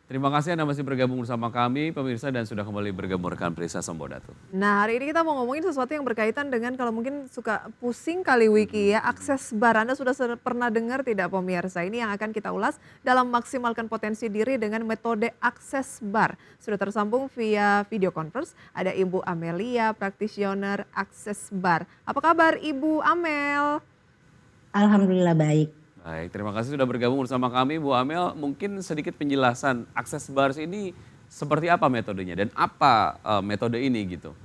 Terima kasih Anda masih bergabung bersama kami, pemirsa, dan sudah kembali bergabung rekan Prisa Sambodatu. Nah, hari ini kita mau ngomongin sesuatu yang berkaitan dengan kalau mungkin suka pusing kali Wiki ya, akses bar. Anda sudah pernah dengar tidak pemirsa? Ini yang akan kita ulas dalam maksimalkan potensi diri dengan metode akses bar. Sudah tersambung via video conference, ada Ibu Amelia, practitioner akses bar. Apa kabar Ibu Amel? Alhamdulillah baik. Baik, terima kasih sudah bergabung bersama kami, Bu Amel. Mungkin sedikit penjelasan akses bars ini seperti apa metodenya dan apa metode ini gitu?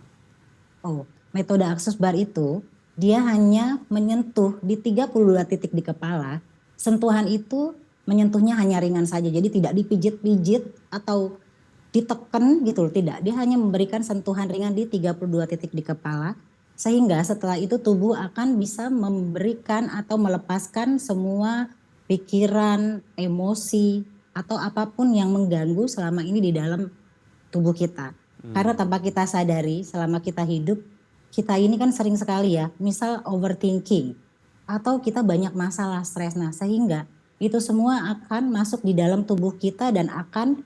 Oh, metode akses bar itu dia hanya menyentuh di 32 titik di kepala. Sentuhan itu menyentuhnya hanya ringan saja. Jadi tidak dipijit-pijit atau ditekan gitu loh, tidak. Dia hanya memberikan sentuhan ringan di 32 titik di kepala. Sehingga setelah itu tubuh akan bisa memberikan atau melepaskan semua pikiran, emosi, atau apapun yang mengganggu selama ini di dalam tubuh kita. Karena tanpa kita sadari selama kita hidup, kita ini kan sering sekali ya, misal overthinking atau kita banyak masalah stres. Nah, sehingga itu semua akan masuk di dalam tubuh kita dan akan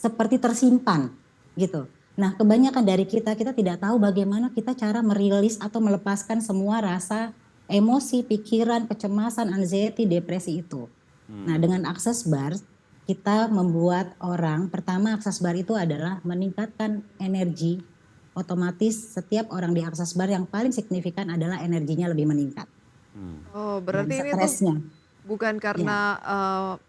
seperti tersimpan gitu. Nah, kebanyakan dari kita tidak tahu bagaimana kita cara merilis atau melepaskan semua rasa emosi, pikiran, kecemasan, anxiety, depresi itu. Nah, dengan akses bar kita membuat orang, pertama akses bar itu adalah meningkatkan energi. Otomatis setiap orang di akses bar yang paling signifikan adalah energinya lebih meningkat. Oh, Dan berarti ini tuh stresnya. bukan Ya, karena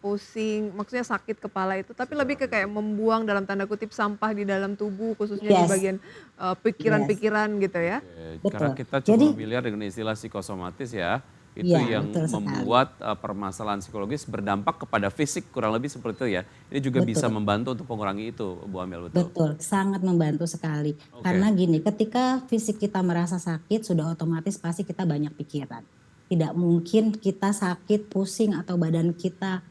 pusing, maksudnya sakit kepala itu, tapi lebih ke kayak membuang dalam tanda kutip sampah di dalam tubuh, khususnya di yes, bagian yes, pikiran-pikiran gitu ya. Karena betul. kita cukup Jadi, familiar dengan istilah psikosomatis ya, itu ya yang betul sekali. membuat permasalahan psikologis berdampak kepada fisik kurang lebih seperti itu ya. Ini juga bisa Betul. membantu untuk mengurangi itu, Bu Amel, betul. Betul, sangat membantu sekali. Oke. Karena gini, ketika fisik kita merasa sakit, sudah otomatis pasti kita banyak pikiran. Tidak mungkin kita sakit, pusing, atau badan kita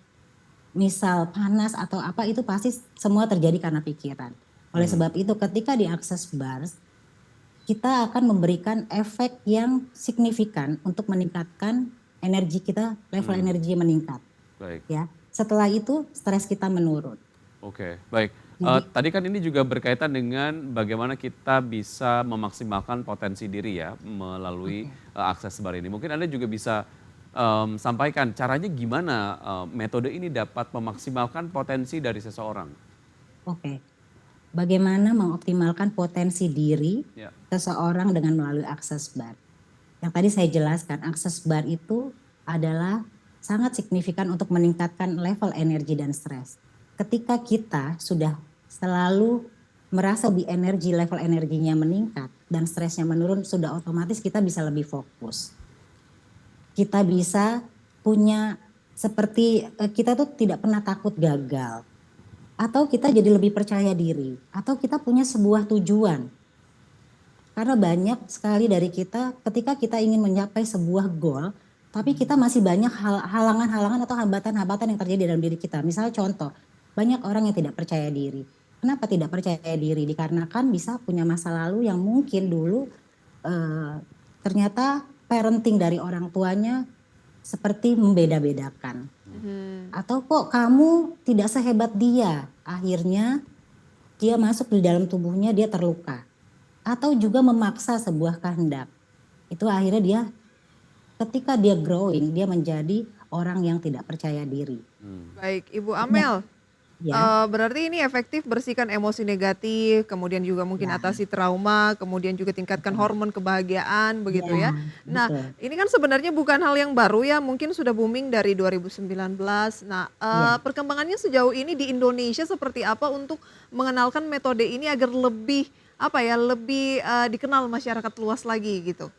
misal panas atau apa, itu pasti semua terjadi karena pikiran. Oleh sebab itu, ketika diakses bars, kita akan memberikan efek yang signifikan untuk meningkatkan energi kita, level energi meningkat. Baik. Ya, setelah itu stres kita menurun. Oke, baik. Jadi, Tadi kan ini juga berkaitan dengan bagaimana kita bisa memaksimalkan potensi diri ya melalui oke. akses bar ini. Mungkin Anda juga bisa sampaikan caranya gimana metode ini dapat memaksimalkan potensi dari seseorang. Oke. Bagaimana mengoptimalkan potensi diri Ya. seseorang dengan melalui akses bar. Yang tadi saya jelaskan, akses bar itu adalah sangat signifikan untuk meningkatkan level energi dan stres. Ketika kita sudah selalu merasa di energi, level energinya meningkat dan stresnya menurun, sudah otomatis kita bisa lebih fokus. Kita bisa punya seperti kita tuh tidak pernah takut gagal. Atau kita jadi lebih percaya diri. Atau kita punya sebuah tujuan. Karena banyak sekali dari kita ketika kita ingin mencapai sebuah goal, tapi kita masih banyak halangan-halangan atau hambatan-hambatan yang terjadi dalam diri kita. Misalnya contoh, banyak orang yang tidak percaya diri. Kenapa tidak percaya diri? Dikarenakan bisa punya masa lalu yang mungkin dulu ternyata parenting dari orang tuanya seperti membeda-bedakan. Atau kok kamu tidak sehebat dia. Akhirnya dia masuk di dalam tubuhnya, dia terluka. Atau juga memaksa sebuah kehendak. Itu akhirnya dia ketika dia growing, dia menjadi orang yang tidak percaya diri. Baik, Ibu Banyak, Amel. ya, Berarti ini efektif bersihkan emosi negatif, kemudian juga mungkin ya, atasi trauma, kemudian juga tingkatkan betul. hormon kebahagiaan begitu Ya, ya. Nah, betul. ini kan sebenarnya bukan hal yang baru ya, mungkin sudah booming dari 2019. Nah, Ya. perkembangannya sejauh ini di Indonesia seperti apa untuk mengenalkan metode ini agar lebih apa ya, lebih dikenal masyarakat luas lagi gitu?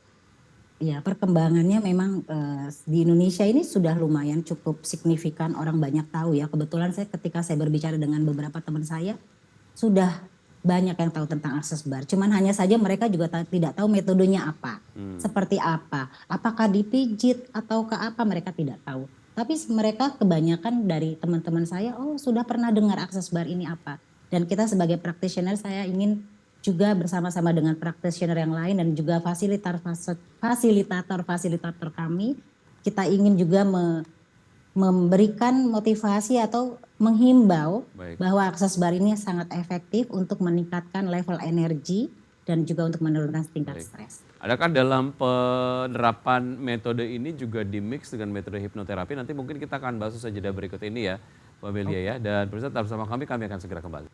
Ya, perkembangannya memang di Indonesia ini sudah lumayan cukup signifikan, orang banyak tahu ya. Kebetulan ketika saya berbicara dengan beberapa teman saya, sudah banyak yang tahu tentang akses bar. Cuman hanya saja mereka juga tidak tahu metodenya apa, seperti apa. Apakah dipijit atau ke apa, mereka tidak tahu. Tapi mereka kebanyakan dari teman-teman saya, oh sudah pernah dengar akses bar ini apa. Dan kita sebagai practitioner, saya ingin juga bersama-sama dengan practitioner yang lain dan juga fasilitator kami, kita ingin juga memberikan motivasi atau menghimbau Baik. bahwa akses bar ini sangat efektif untuk meningkatkan level energi dan juga untuk menurunkan tingkat Baik. stres. Adakah dalam penerapan metode ini juga di-mix dengan metode hipnoterapi? Nanti mungkin kita akan bahas usai jeda berikut ini ya, Bu Amelia ya. Dan pemirsa tetap bersama kami akan segera kembali.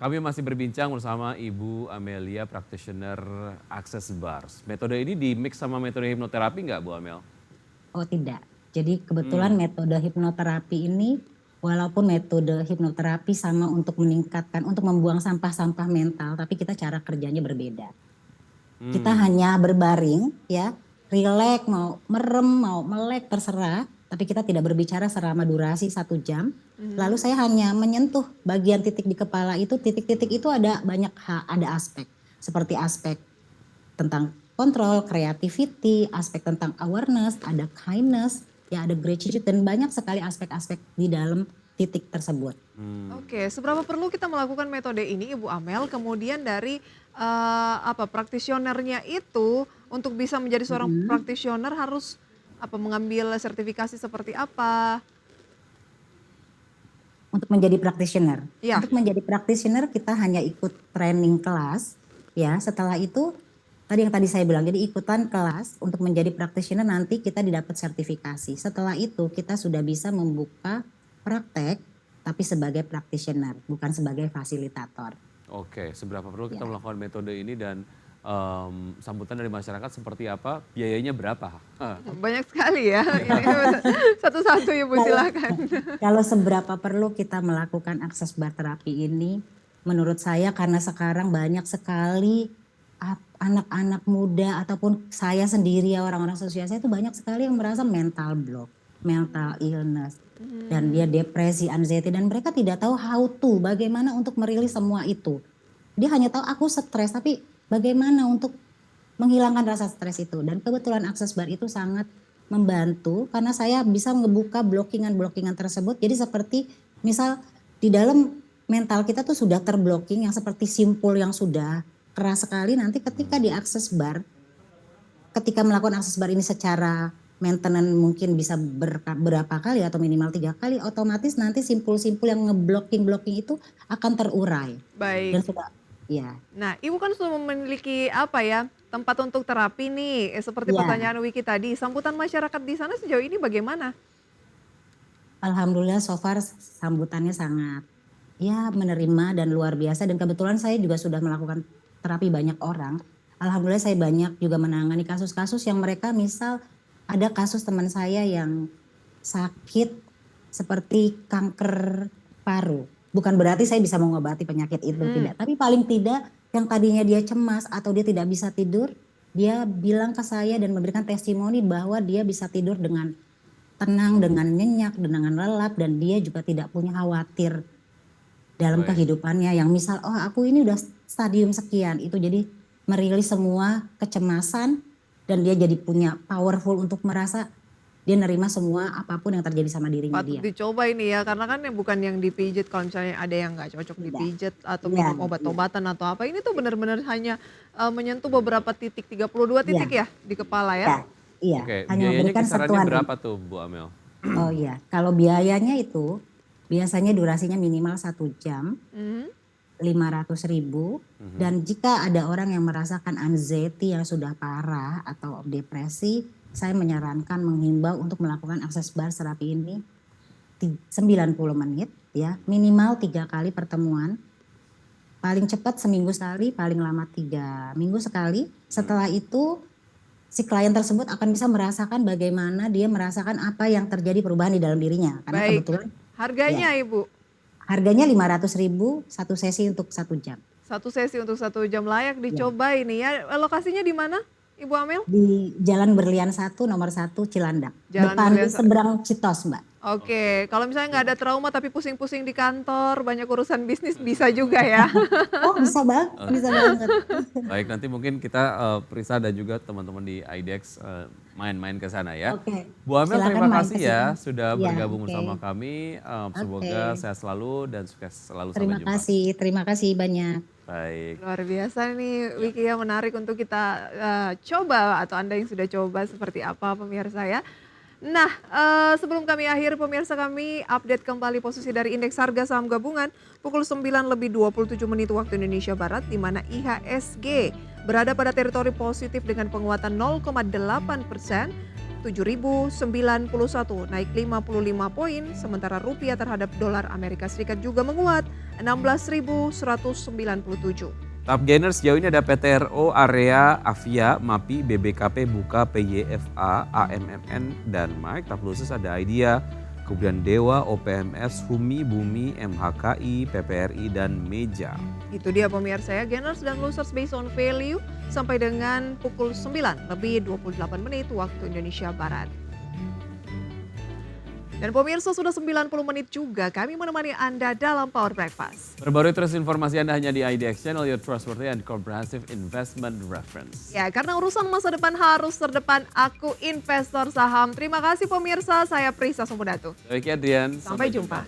Kami masih berbincang bersama Ibu Amelia, practitioner Access Bars. Metode ini di-mix sama metode hipnoterapi nggak, Bu Amel? Oh tidak. Jadi kebetulan metode hipnoterapi ini walaupun metode hipnoterapi sama untuk meningkatkan, untuk membuang sampah-sampah mental, tapi kita cara kerjanya berbeda. Kita hanya berbaring ya, rileks, mau merem, mau melek, terserah. Tapi kita tidak berbicara selama durasi 1 jam. Lalu saya hanya menyentuh bagian titik di kepala itu, titik-titik itu ada banyak ada aspek. Seperti aspek tentang kontrol, creativity, aspek tentang awareness, ada kindness, ya ada gratitude dan banyak sekali aspek-aspek di dalam titik tersebut. Oke, seberapa perlu kita melakukan metode ini Ibu Amel, kemudian dari praktisionernya itu untuk bisa menjadi seorang praktisioner harus mengambil sertifikasi seperti apa? Untuk menjadi practitioner. Iya. Untuk menjadi practitioner kita hanya ikut training kelas ya. Setelah itu tadi saya bilang, jadi ikutan kelas untuk menjadi practitioner nanti kita didapat sertifikasi. Setelah itu kita sudah bisa membuka praktek tapi sebagai practitioner bukan sebagai fasilitator. Oke, seberapa perlu kita Ya. melakukan metode ini dan sambutan dari masyarakat seperti apa? Biayanya berapa? Banyak sekali ya. Ini satu-satu Ibu silakan. Kalau seberapa perlu kita melakukan akses bar terapi ini, menurut saya karena sekarang banyak sekali anak-anak muda ataupun saya sendiri ya orang-orang sosial saya itu banyak sekali yang merasa mental block, mental illness, dan dia depresi, anxiety dan mereka tidak tahu how to, bagaimana untuk merilis semua itu. Dia hanya tahu aku stres, tapi bagaimana untuk menghilangkan rasa stres itu. Dan kebetulan akses bar itu sangat membantu karena saya bisa ngebuka blockingan-blockingan tersebut. Jadi seperti misal di dalam mental kita tuh sudah terblocking yang seperti simpul yang sudah keras sekali, nanti ketika di akses bar, ketika melakukan akses bar ini secara maintenance mungkin bisa berapa kali atau minimal 3 kali, otomatis nanti simpul-simpul yang ngeblocking itu akan terurai. Dan Baik. sudah, ya. Nah, Ibu kan sudah memiliki tempat untuk terapi nih, seperti Ya. pertanyaan Wiki tadi. Sambutan masyarakat di sana sejauh ini bagaimana? Alhamdulillah so far sambutannya sangat ya menerima dan luar biasa dan kebetulan saya juga sudah melakukan terapi banyak orang. Alhamdulillah saya banyak juga menangani kasus-kasus yang mereka misal ada kasus teman saya yang sakit seperti kanker paru. Bukan berarti saya bisa mengobati penyakit itu, tidak. Tapi paling tidak yang tadinya dia cemas atau dia tidak bisa tidur, dia bilang ke saya dan memberikan testimoni bahwa dia bisa tidur dengan tenang, dengan nyenyak, dengan lelap dan dia juga tidak punya khawatir dalam Baik. kehidupannya yang misal aku ini udah stadium sekian, itu jadi merilis semua kecemasan dan dia jadi punya powerful untuk merasa dia nerima semua apapun yang terjadi sama dirinya Patut dia. dicoba ini ya, karena kan yang bukan yang dipijit, kalau misalnya ada yang nggak cocok Tidak. dipijit atau Iya, minum obat-obatan atau apa, ini tuh benar-benar hanya menyentuh beberapa titik, 32 titik ya di kepala Ya, ya? iya. Oke, Hanya biayanya memberikan kisarannya sentuhan. berapa tuh Bu Amel? Oh iya, kalau biayanya itu biasanya durasinya minimal 1 jam, Mhm. 500.000 dan jika ada orang yang merasakan anxiety yang sudah parah atau depresi, saya menyarankan menghimbau untuk melakukan akses bar terapi ini 90 menit ya, minimal 3 kali pertemuan. Paling cepat seminggu sekali, paling lama 3 minggu sekali. Setelah itu si klien tersebut akan bisa merasakan bagaimana dia merasakan apa yang terjadi perubahan di dalam dirinya. Karena Baik. kebetulan Harganya Ibu? harganya 500.000 1 sesi untuk 1 jam. Satu sesi untuk 1 jam, layak dicoba ini ya. Lokasinya di mana Ibu Amel? Di Jalan Berlian 1 nomor 1 Cilandak. Jalan Depan Berlian di seberang Citos, Mbak. Oke, kalau misalnya nggak ada trauma tapi pusing-pusing di kantor, banyak urusan bisnis bisa juga ya. Oh, bisa banget, bisa banget. Baik, nanti mungkin kita Prisa dan juga teman-teman di IDEX main-main ke sana ya. Oke. Bu Amel, Silakan terima main kasih ke ya sini. sudah Ya, bergabung oke. bersama kami. Semoga Oke. sehat selalu dan sukses selalu. Terima Sampai jumpa. terima kasih banyak. Baik. Luar biasa nih Wiki ya, menarik untuk kita coba atau Anda yang sudah coba seperti apa pemirsa ya. Nah, sebelum kami akhir, pemirsa kami update kembali posisi dari indeks harga saham gabungan pukul 9:27 waktu Indonesia Barat, di mana IHSG berada pada teritori positif dengan penguatan 0,8%, 7.091, naik 55 poin, sementara rupiah terhadap dolar Amerika Serikat juga menguat 16.197. Top gainer sejauh ini ada PTRO, Area, Avia, MAPI, BBKP, Buka, PYFA, AMMN, dan Mike. Top losers ada Idea, kemudian Dewa, OPMS, Humi, Bumi, MHKI, PPRI, dan Meja. Itu dia pemirsa ya, gainers dan losers based on value sampai dengan pukul 9:28 waktu Indonesia Barat. Dan pemirsa sudah 90 menit juga kami menemani Anda dalam Power Breakfast. Perbarui terus informasi Anda hanya di IDX Channel, your trustworthy and comprehensive investment reference. Ya, karena urusan masa depan harus terdepan, aku investor saham. Terima kasih pemirsa, saya Prisa Sumudatu. Baik Adrian, Sampai jumpa.